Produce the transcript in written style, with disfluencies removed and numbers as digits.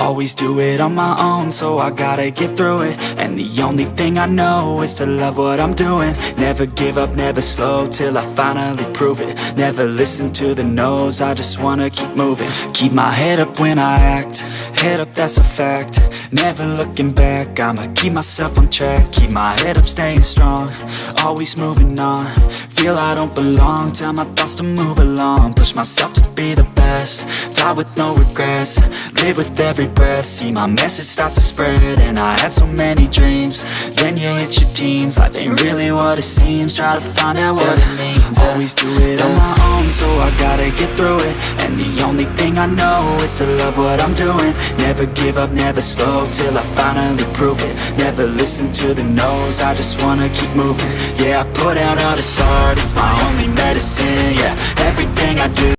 Always do it on my own, so I gotta get through it. And the only thing I know is to love what I'm doing. Never give up, never slow, till I finally prove it. Never listen to the no's, I just wanna keep moving. Keep my head up when I act, head up, that's a fact. Never looking back, I'ma keep myself on track. Keep my head up, staying strong, always moving on. Feel I don't belong, tell my thoughts to move along. Push myself to be the best, die with no regrets. Live with every breath, see my message start to spread. And I had so many dreams, then you hit your teens. Life ain't really what it seems, try to find out what it means. Always do it on my own, so I gotta get through it. And the only thing I know is to love what I'm doing. Never give up, never slow, till I finally prove it. Never listen to the no's, I just wanna keep moving. Yeah, I put out all this art, it's my only medicine. Yeah, everything I do